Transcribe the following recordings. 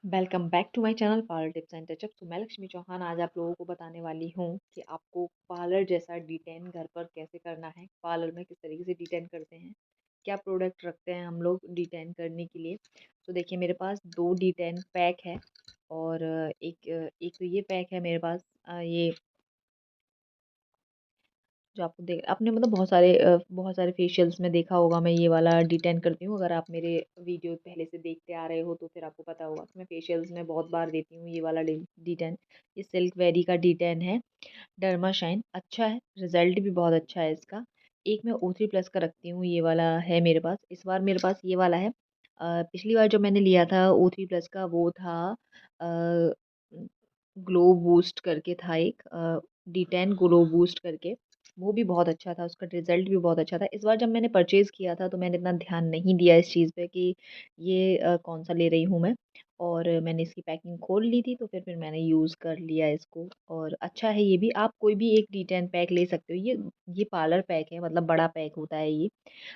Welcome back to my channel parlour tips and touch up. तो मैं लक्ष्मी चौहान आज आप लोगों को बताने वाली हूँ कि आपको पार्लर जैसा डिटेन घर पर कैसे करना है। पार्लर में किस तरीके से डिटेन करते हैं, क्या प्रोडक्ट रखते हैं हम लोग डिटेन करने के लिए। तो देखिए मेरे पास दो डिटेन पैक है और एक तो ये पैक है मेरे पास। ये जो आपको देख आपने मतलब बहुत सारे फेशियल्स में देखा होगा। मैं ये वाला डिटेन करती हूँ। अगर आप मेरे वीडियो पहले से देखते आ रहे हो तो फिर आपको पता होगा कि मैं फेशियल्स में बहुत बार देती हूँ ये वाला डिटेन। ये सिल्क वेरी का डिटेन है, डर्मा शाइन। अच्छा है, रिजल्ट भी बहुत अच्छा है इसका। एक मैं O3+ का रखती हूँ, ये वाला है मेरे पास। इस बार मेरे पास ये वाला है। पिछली बार जो मैंने लिया था O3+ का वो था ग्लो बूस्ट करके था एक, D10 ग्लो बूस्ट करके। वो भी बहुत अच्छा था, उसका रिजल्ट भी बहुत अच्छा था। इस बार जब मैंने परचेज़ किया था तो मैंने इतना ध्यान नहीं दिया इस चीज़ पे कि ये कौन सा ले रही हूँ मैं। और मैंने इसकी पैकिंग खोल ली थी तो फिर मैंने यूज़ कर लिया इसको। और अच्छा है ये भी। आप कोई भी एक D10 पैक ले सकते हो। ये पार्लर पैक है, मतलब बड़ा पैक होता है ये।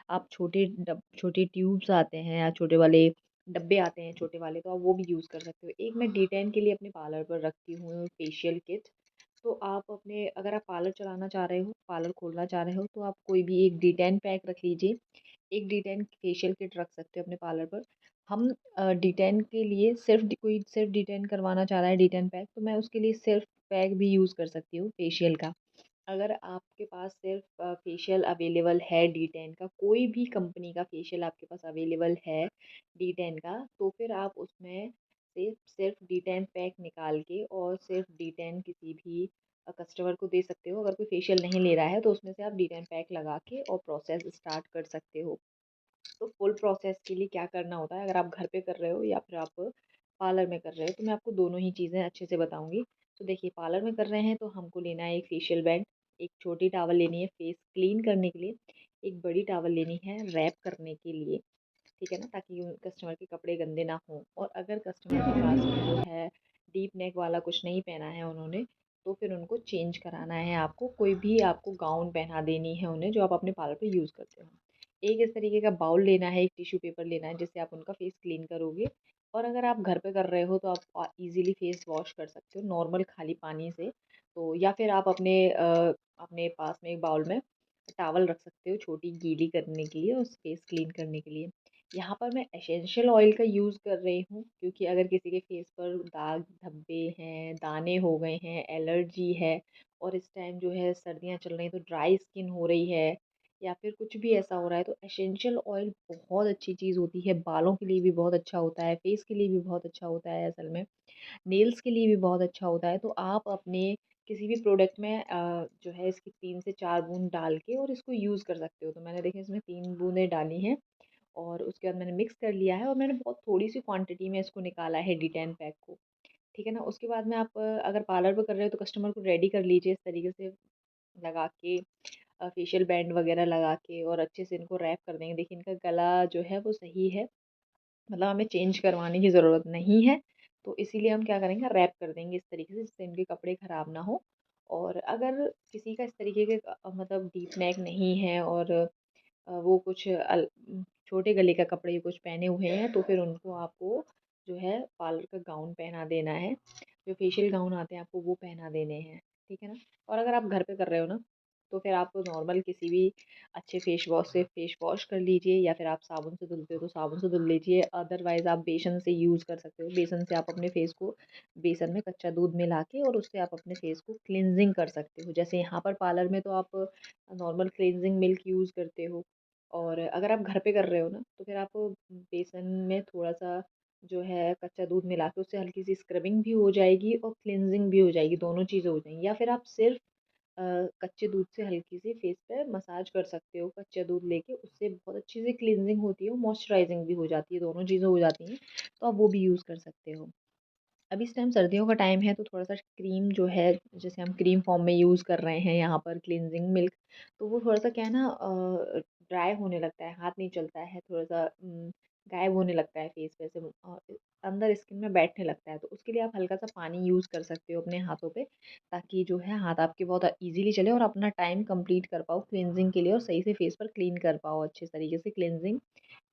आप छोटे ट्यूब्स आते हैं या छोटे वाले डब्बे आते हैं छोटे वाले, तो आप वो भी यूज़ कर सकते हो। एक मैं D10 के लिए अपने पार्लर पर रखती हूँ फेशियल किट। तो आप अपने अगर आप पार्लर चलाना चाह रहे हो, पार्लर खोलना चाह रहे हो, तो आप कोई भी एक D10 पैक रख लीजिए। एक D10 फेशियल किट रख सकते हो अपने पार्लर पर। हम D10 के लिए कोई सिर्फ D10 करवाना चाह रहा है D10 पैक, तो मैं उसके लिए सिर्फ पैक भी यूज़ कर सकती हूँ फेशियल का। अगर आपके पास सिर्फ फेशियल अवेलेबल है D10 का, कोई भी कंपनी का फेशियल आपके पास अवेलेबल है D10 का, तो फिर आप उसमें से सिर्फ D10 पैक निकाल के और सिर्फ D10 किसी भी कस्टमर को दे सकते हो। अगर कोई फेशियल नहीं ले रहा है तो उसमें से आप D10 पैक लगा के और प्रोसेस स्टार्ट कर सकते हो। तो फुल प्रोसेस के लिए क्या करना होता है, अगर आप घर पे कर रहे हो या फिर आप पार्लर में कर रहे हो, तो मैं आपको दोनों ही चीज़ें अच्छे से बताऊंगी। तो देखिए पार्लर में कर रहे हैं तो हमको लेना है एक फेशियल बैंड, एक छोटी टावल लेनी है फेस क्लीन करने के लिए, एक बड़ी टावल लेनी है रैप करने के लिए। ठीक है ना, ताकि कस्टमर के कपड़े गंदे ना हों। और अगर कस्टमर के पास में जो है डीप नेक वाला कुछ नहीं पहना है उन्होंने, तो फिर उनको चेंज कराना है। आपको कोई भी आपको गाउन पहना देनी है उन्हें जो आप अपने पार्लर पे यूज़ करते हो। एक इस तरीके का बाउल लेना है, एक टिश्यू पेपर लेना है जिससे आप उनका फेस क्लीन करोगे। और अगर आप घर पे कर रहे हो तो आप इजीली फेस वॉश कर सकते हो नॉर्मल खाली पानी से। तो या फिर आप अपने पास में एक बाउल में टॉवल रख सकते हो छोटी गीली करने के लिए और फेस क्लीन करने के लिए। यहाँ पर मैं एसेंशियल ऑयल का यूज़ कर रही हूँ, क्योंकि अगर किसी के फेस पर दाग धब्बे हैं, दाने हो गए हैं, एलर्जी है, और इस टाइम जो है सर्दियाँ चल रही हैं तो ड्राई स्किन हो रही है, या फिर कुछ भी ऐसा हो रहा है, तो एसेंशियल ऑयल बहुत अच्छी चीज़ होती है। बालों के लिए भी बहुत अच्छा होता है, फेस के लिए भी बहुत अच्छा होता है, असल में नेल्स के लिए भी बहुत अच्छा होता है। तो आप अपने किसी भी प्रोडक्ट में जो है इसकी 3 से 4 बूंद डाल के और इसको यूज़ कर सकते हो। तो मैंने देखिए इसमें 3 बूंदें डाली हैं और उसके बाद मैंने मिक्स कर लिया है और मैंने बहुत थोड़ी सी क्वांटिटी में इसको निकाला है D10 पैक को। ठीक है ना। उसके बाद में आप अगर पार्लर पे कर रहे हो तो कस्टमर को रेडी कर लीजिए इस तरीके से लगा के, फेशियल बैंड वगैरह लगा के, और अच्छे से इनको रैप कर देंगे। देखिए इनका गला जो है वो सही है, मतलब हमें चेंज करवाने की ज़रूरत नहीं है। तो इसीलिए हम क्या करेंगे, रैप कर देंगे इस तरीके से जिससे इनके कपड़े ख़राब ना हो। और अगर किसी का इस तरीके के मतलब डीप नेक नहीं है और वो कुछ छोटे गले का कपड़े कुछ पहने हुए हैं, तो फिर उनको आपको जो है पार्लर का गाउन पहना देना है। जो फेशियल गाउन आते हैं आपको वो पहना देने हैं। ठीक है ना। और अगर आप घर पे कर रहे हो ना, तो फिर आप नॉर्मल किसी भी अच्छे फेस वॉश से फेस वॉश कर लीजिए, या फिर आप साबुन से धुलते हो तो साबुन से धुल लीजिए। अदरवाइज़ आप बेसन से यूज़ कर सकते हो। बेसन से आप अपने फेस को बेसन में कच्चा दूध मिला के और उससे आप अपने फेस को क्लिनजिंग कर सकते हो। जैसे यहाँ पर पार्लर में तो आप नॉर्मल क्लिनजिंग मिल्क यूज़ करते हो, और अगर आप घर पे कर रहे हो ना तो फिर आप बेसन में थोड़ा-सा जो है कच्चा दूध मिला के उससे हल्की सी स्क्रबिंग भी हो जाएगी और क्लिनजिंग भी हो जाएगी, दोनों चीज़ें हो जाएंगी। या फिर आप सिर्फ कच्चे दूध से हल्की सी फेस पे मसाज कर सकते हो, कच्चा दूध लेके उससे बहुत अच्छी सी क्लिनजिंग होती है और मॉइस्चराइजिंग भी हो जाती है, दोनों चीज़ें हो जाती हैं। तो आप वो भी यूज़ कर सकते हो। अभी इस टाइम सर्दियों का टाइम है तो थोड़ा-सा क्रीम जो है, जैसे हम क्रीम फॉर्म में यूज़ कर रहे हैं यहाँ पर क्लींजिंग मिल्क, तो वो थोड़ा-सा क्या है ना, ड्राई होने लगता है, हाथ नहीं चलता है, थोड़ा-सा गायब होने लगता है फेस पे से, अंदर स्किन में बैठने लगता है। तो उसके लिए आप हल्का-सा पानी यूज़ कर सकते हो अपने हाथों पे, ताकि जो है हाथ आपके बहुत ईज़िली चले और अपना टाइम कंप्लीट कर पाओ क्लींजिंग के लिए और सही से फेस पर क्लीन कर पाओ, अच्छे तरीके से क्लींजिंग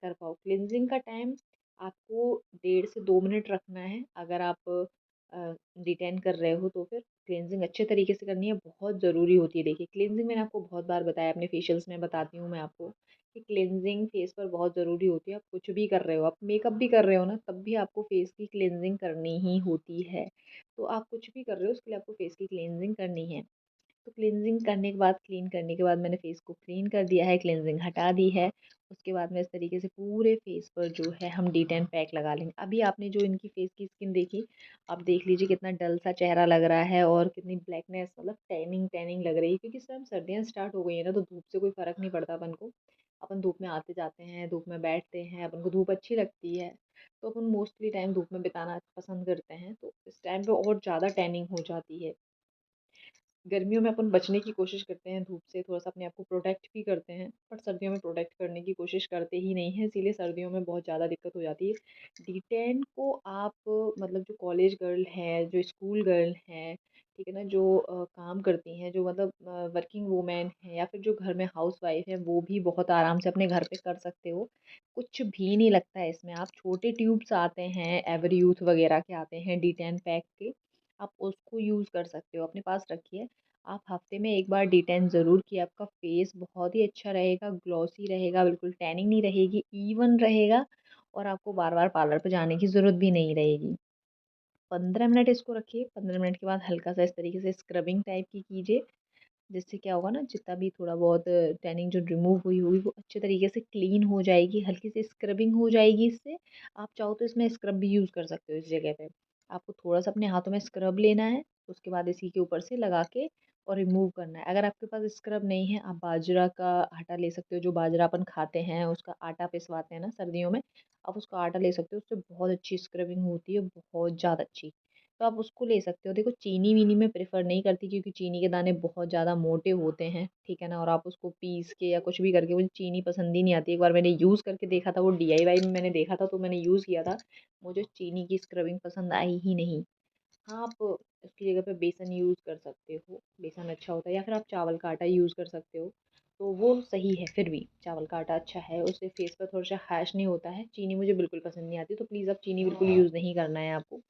कर पाओ। क्लींजिंग का टाइम आपको 1.5 से 2 मिनट रखना है। अगर आप डिटेन कर रहे हो तो फिर क्लींजिंग अच्छे तरीके से करनी है, बहुत ज़रूरी होती है। देखिए क्लींजिंग मैंने आपको बहुत बार बताया, अपने फेशियल्स में बताती हूँ मैं आपको कि क्लींजिंग फेस पर बहुत ज़रूरी होती है। आप कुछ भी कर रहे हो, आप मेकअप भी कर रहे हो ना, तब भी आपको फेस की क्लींजिंग करनी ही होती है। तो आप कुछ भी कर रहे हो उसके लिए आपको फेस की क्लींजिंग करनी है। तो क्लींजिंग करने के बाद, क्लीन करने के बाद मैंने फेस को क्लीन कर दिया है, क्लींजिंग हटा दी है। उसके बाद में इस तरीके से पूरे फेस पर जो है हम D10 पैक लगा लेंगे। अभी आपने जो इनकी फेस की स्किन देखी, आप देख लीजिए कितना डल सा चेहरा लग रहा है और कितनी ब्लैकनेस, मतलब टैनिंग टैनिंग लग रही है, क्योंकि इस टाइम सर्दियाँ स्टार्ट हो गई है ना, तो धूप से कोई फ़र्क नहीं पड़ता अपन को। अपन धूप में आते जाते हैं, धूप में बैठते हैं, अपन को धूप अच्छी लगती है, तो अपन मोस्टली टाइम धूप में बिताना पसंद करते हैं। तो इस टाइम पे और ज़्यादा टैनिंग हो जाती है। गर्मियों में अपन बचने की कोशिश करते हैं धूप से, थोड़ा-सा अपने आप को प्रोटेक्ट भी करते हैं, बट सर्दियों में प्रोटेक्ट करने की कोशिश करते ही नहीं हैं, इसीलिए सर्दियों में बहुत ज़्यादा दिक्कत हो जाती है। D10 को आप, मतलब जो कॉलेज गर्ल हैं, जो स्कूल गर्ल हैं, ठीक है ना? जो काम करती हैं, जो मतलब वर्किंग वूमेन हैं, या फिर जो घर में हाउसवाइफ़ हैं, वो भी बहुत आराम से अपने घर पे कर सकते हो। कुछ भी नहीं लगता है इसमें। आप छोटे ट्यूब्स आते हैं, एवरयूथ वगैरह के आते हैं D10 पैक के, आप उसको यूज़ कर सकते हो, अपने पास रखिए। आप हफ्ते में एक बार D10 ज़रूर किए, आपका फेस बहुत ही अच्छा रहेगा, ग्लॉसी रहेगा, बिल्कुल टैनिंग नहीं रहेगी, इवन रहेगा, और आपको बार-बार पार्लर पे जाने की ज़रूरत भी नहीं रहेगी। 15 मिनट इसको रखिए, 15 मिनट के बाद हल्का-सा इस तरीके से स्क्रबिंग टाइप की कीजिए, जिससे क्या होगा ना, जितना भी थोड़ा बहुत टैनिंग जो रिमूव हुई होगी वो अच्छे तरीके से क्लीन हो जाएगी, हल्की सी स्क्रबिंग हो जाएगी इससे। आप चाहो तो इसमें स्क्रब भी यूज़ कर सकते हो इस जगह पे। आपको थोड़ा-सा अपने हाथों में स्क्रब लेना है, उसके बाद इसी के ऊपर से लगा के और रिमूव करना है। अगर आपके पास स्क्रब नहीं है, आप बाजरा का आटा ले सकते हो, जो बाजरा अपन खाते हैं, उसका आटा पिसवाते हैं ना सर्दियों में, आप उसका आटा ले सकते हो, उससे बहुत अच्छी स्क्रबिंग होती है, बहुत ज़्यादा अच्छी। तो आप उसको ले सकते हो। देखो चीनी-वीनी मैं प्रेफ़र नहीं करती, क्योंकि चीनी के दाने बहुत ज़्यादा मोटे होते हैं, ठीक है ना? और आप उसको पीस के या कुछ भी करके, मुझे चीनी पसंद ही नहीं आती। एक बार मैंने यूज़ करके देखा था, वो DIY में मैंने देखा था, तो मैंने यूज़ किया था। मुझे चीनी की स्क्रबिंग पसंद आई ही नहीं। हाँ, आप उसकी जगह पे बेसन यूज़ कर सकते हो, बेसन अच्छा होता है, या फिर आप चावल का आटा यूज़ कर सकते हो, तो वो सही है। फिर भी चावल का आटा अच्छा है, उससे फेस पर थोड़ा-सा हैश नहीं होता है। चीनी मुझे बिल्कुल पसंद नहीं आती, तो प्लीज़ आप चीनी बिल्कुल यूज़ नहीं करना है आपको।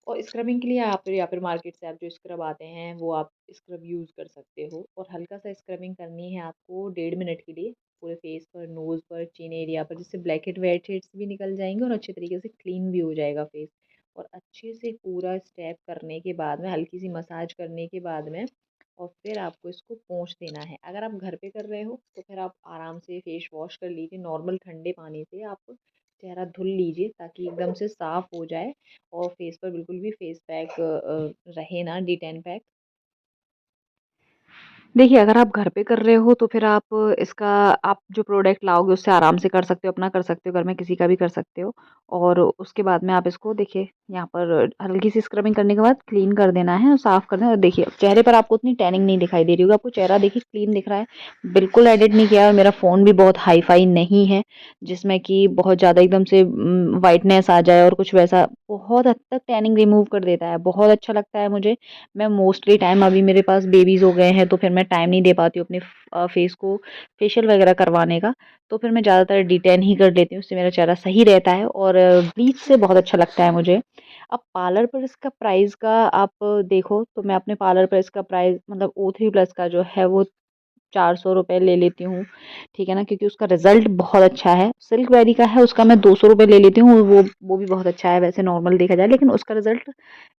और स्क्रबिंग के लिए आप, या फिर मार्केट से आप जो स्क्रब आते हैं वो आप स्क्रब यूज़ कर सकते हो, और हल्का सा स्क्रबिंग करनी है आपको 1.5 मिनट के लिए, पूरे फेस पर, नोज़ पर, चिन एरिया पर, जिससे ब्लैक हेड व्हाइट हेड्स भी निकल जाएंगे और अच्छे तरीके से क्लीन भी हो जाएगा फेस। और अच्छे से पूरा स्टेप करने के बाद में, हल्की सी मसाज करने के बाद में, और फिर आपको इसको पोंछ देना है। अगर आप घर पे कर रहे हो तो फिर आप आराम से फेस वॉश कर लीजिए, नॉर्मल ठंडे पानी से आप चेहरा धुल लीजिए, ताकि एकदम से साफ़ हो जाए और फेस पर बिल्कुल भी फेस पैक रहे ना, D10 पैक। देखिए, अगर आप घर पे कर रहे हो तो फिर आप जो प्रोडक्ट लाओगे उससे आराम से कर सकते हो, अपना कर सकते हो, घर में किसी का भी कर सकते हो। और उसके बाद में आप इसको देखिए, यहाँ पर हल्की सी स्क्रबिंग करने के बाद क्लीन कर देना है और साफ़ कर देना है। और देखिए चेहरे पर आपको उतनी टैनिंग नहीं दिखाई दे रही होगी, आपको चेहरा देखिए क्लीन दिख रहा है, बिल्कुल एडिट नहीं किया है। और मेरा फ़ोन भी बहुत हाई-फ़ाई नहीं है, जिसमें कि बहुत ज़्यादा एकदम से व्हाइटनेस आ जाए और कुछ वैसा। बहुत हद तक टैनिंग रिमूव कर देता है, बहुत अच्छा लगता है मुझे। मैं मोस्टली टाइम, अभी मेरे पास बेबीज़ हो गए हैं तो फिर मैं टाइम नहीं दे पाती हूँ अपने फेस को फेशियल वगैरह करवाने का, तो फिर मैं ज़्यादातर D10 ही कर लेती हूँ, उससे मेरा चेहरा सही रहता है और ब्लीच से बहुत अच्छा लगता है मुझे। अब पार्लर पर इसका प्राइस का आप देखो, तो मैं अपने पार्लर पर इसका प्राइस, मतलब O3 प्लस का जो है वो 400 रुपए ले लेती हूँ, ठीक है ना? क्योंकि उसका रिज़ल्ट बहुत अच्छा है। सिल्क वेरी का है, उसका मैं 200 रुपए ले लेती हूँ, वो भी बहुत अच्छा है वैसे नॉर्मल देखा जाए, लेकिन उसका रिज़ल्ट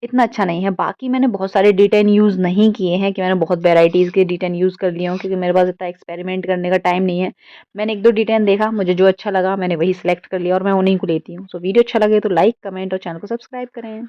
इतना अच्छा नहीं है। बाकी मैंने बहुत सारे D10 यूज़ नहीं किए हैं, कि मैंने बहुत वैराइटीज़ के D10 यूज़ कर लिए हों, क्योंकि मेरे पास इतना एक्सपेरिमेंट करने का टाइम नहीं है। मैंने 1-2 D10 देखा, मुझे जो अच्छा लगा मैंने वही सिलेक्ट कर लिया और मैं उन्हीं को लेती हूँ। सो वीडियो अच्छा लगे तो लाइक, कमेंट और चैनल को सब्सक्राइब करें।